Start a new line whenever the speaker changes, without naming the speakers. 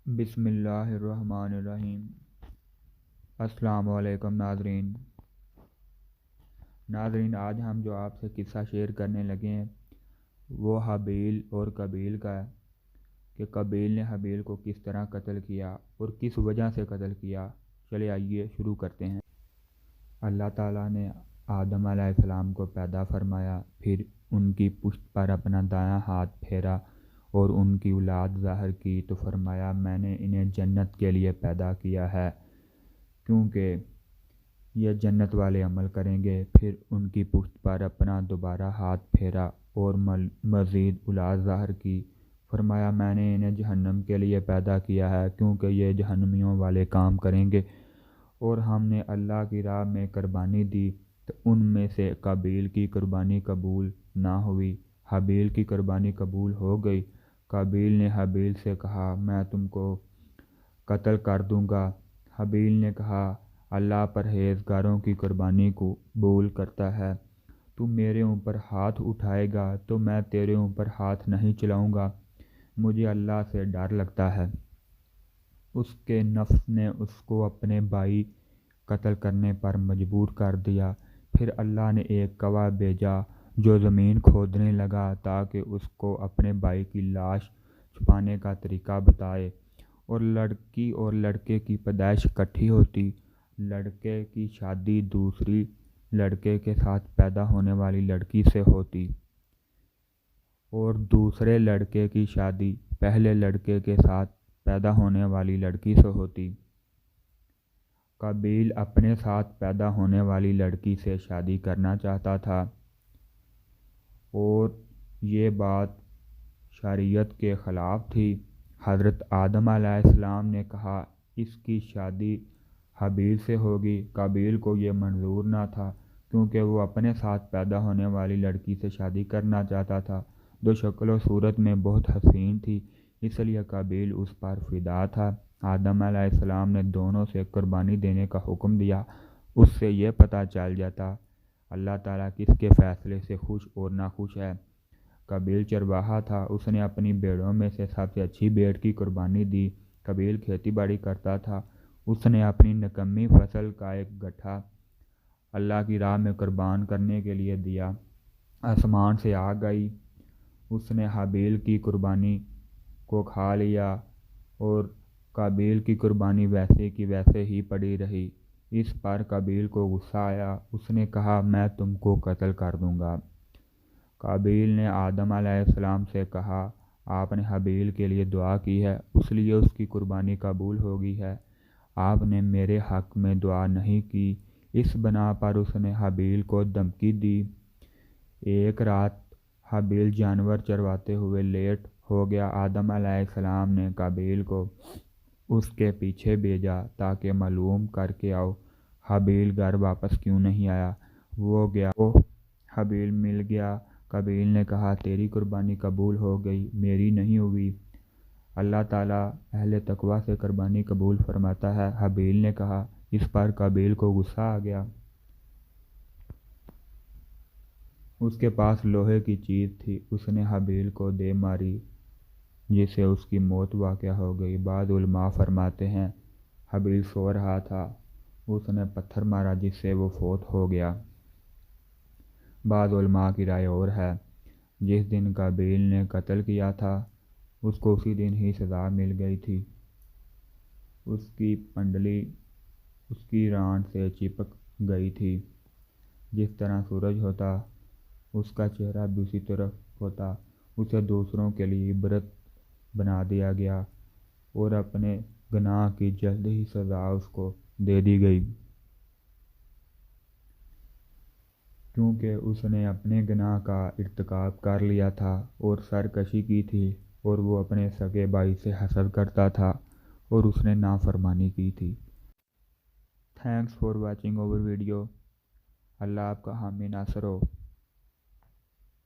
بسم اللہ الرحمن الرحیم۔ السلام علیکم ناظرین، آج ہم جو آپ سے قصہ شیئر کرنے لگے ہیں وہ حابیل اور قابیل کا ہے کہ قابیل نے حابیل کو کس طرح قتل کیا اور کس وجہ سے قتل کیا۔ چلے آئیے شروع کرتے ہیں۔ اللہ تعالیٰ نے آدم علیہ السلام کو پیدا فرمایا، پھر ان کی پشت پر اپنا دایاں ہاتھ پھیرا اور ان کی اولاد ظاہر کی تو فرمایا میں نے انہیں جنت کے لیے پیدا کیا ہے، کیونکہ یہ جنت والے عمل کریں گے۔ پھر ان کی پشت پر اپنا دوبارہ ہاتھ پھیرا اور مزید اولاد ظاہر کی، فرمایا میں نے انہیں جہنم کے لیے پیدا کیا ہے، کیونکہ یہ جہنمیوں والے کام کریں گے۔ اور ہم نے اللہ کی راہ میں قربانی دی تو ان میں سے قابیل کی قربانی قبول نہ ہوئی، حابیل کی قربانی قبول ہو گئی۔ قابیل نے حابیل سے کہا میں تم کو قتل کر دوں گا۔ حابیل نے کہا اللہ پرہیزگاروں کی قربانی کو قبول کرتا ہے، تو میرے اوپر ہاتھ اٹھائے گا تو میں تیرے اوپر ہاتھ نہیں چلاؤں گا، مجھے اللہ سے ڈر لگتا ہے۔ اس کے نفس نے اس کو اپنے بھائی قتل کرنے پر مجبور کر دیا۔ پھر اللہ نے ایک گواہ بھیجا جو زمین کھودنے لگا تاکہ اس کو اپنے بھائی کی لاش چھپانے کا طریقہ بتائے۔ اور لڑکی اور لڑکے کی پیدائش اکٹھی ہوتی، لڑکے کی شادی دوسری لڑکے کے ساتھ پیدا ہونے والی لڑکی سے ہوتی اور دوسرے لڑکے کی شادی پہلے لڑکے کے ساتھ پیدا ہونے والی لڑکی سے ہوتی۔ قابیل اپنے ساتھ پیدا ہونے والی لڑکی سے شادی کرنا چاہتا تھا اور یہ بات شریعت کے خلاف تھی۔ حضرت آدم علیہ السلام نے کہا اس کی شادی حابیل سے ہوگی۔ قابیل کو یہ منظور نہ تھا، کیونکہ وہ اپنے ساتھ پیدا ہونے والی لڑکی سے شادی کرنا چاہتا تھا جو شکل و صورت میں بہت حسین تھی، اس لیے قابیل اس پر فدا تھا۔ آدم علیہ السلام نے دونوں سے قربانی دینے کا حکم دیا۔ اس سے یہ پتہ چل جاتا اللہ تعالیٰ کس کے فیصلے سے خوش اور ناخوش ہے۔ قابیل چرواہا تھا، اس نے اپنی بھیڑوں میں سے سب سے اچھی بھیڑ کی قربانی دی۔ قابیل کھیتی باڑی کرتا تھا، اس نے اپنی نکمی فصل کا ایک گٹھا اللہ کی راہ میں قربان کرنے کے لیے دیا۔ آسمان سے آگ آئی، اس نے حابیل کی قربانی کو کھا لیا اور قابیل کی قربانی ویسے کی ویسے ہی پڑی رہی۔ اس پر قابیل کو غصہ آیا، اس نے کہا میں تم کو قتل کر دوں گا۔ قابیل نے آدم علیہ السلام سے کہا آپ نے حابیل کے لیے دعا کی ہے، اس لیے اس کی قربانی قبول ہو گئی ہے، آپ نے میرے حق میں دعا نہیں کی۔ اس بنا پر اس نے حابیل کو دھمکی دی۔ ایک رات حابیل جانور چرواتے ہوئے لیٹ ہو گیا۔ آدم علیہ السلام نے قابیل کو اس کے پیچھے بھیجا تاکہ معلوم کر کے آؤ حابیل گھر واپس کیوں نہیں آیا۔ وہ گیا، حابیل مل گیا۔ قابیل نے کہا تیری قربانی قبول ہو گئی، میری نہیں ہوئی۔ اللہ تعالیٰ اہل تقوی سے قربانی قبول فرماتا ہے۔ حابیل نے کہا، اس پر قابیل کو غصہ آ گیا۔ اس کے پاس لوہے کی چیز تھی، اس نے حابیل کو دے ماری جس سے اس کی موت واقع ہو گئی۔ بعض علماء فرماتے ہیں حابیل سو رہا تھا، اس نے پتھر مارا جس سے وہ فوت ہو گیا۔ بعض علماء کی رائے اور ہے، جس دن قابیل نے قتل کیا تھا اس کو اسی دن ہی سزا مل گئی تھی۔ اس کی پنڈلی اس کی رانٹ سے چپک گئی تھی، جس طرح سورج ہوتا اس کا چہرہ بھی اسی طرح ہوتا۔ اسے دوسروں کے لیے عبرت بنا دیا گیا اور اپنے گناہ کی جلد ہی سزا اس کو دے دی گئی، کیونکہ اس نے اپنے گناہ کا ارتکاب کر لیا تھا اور سرکشی کی تھی، اور وہ اپنے سگے بھائی سے حسد کرتا تھا اور اس نے نافرمانی کی تھی۔ Thanks for watching our video. Allah آپ کا حامی ناصر ہو۔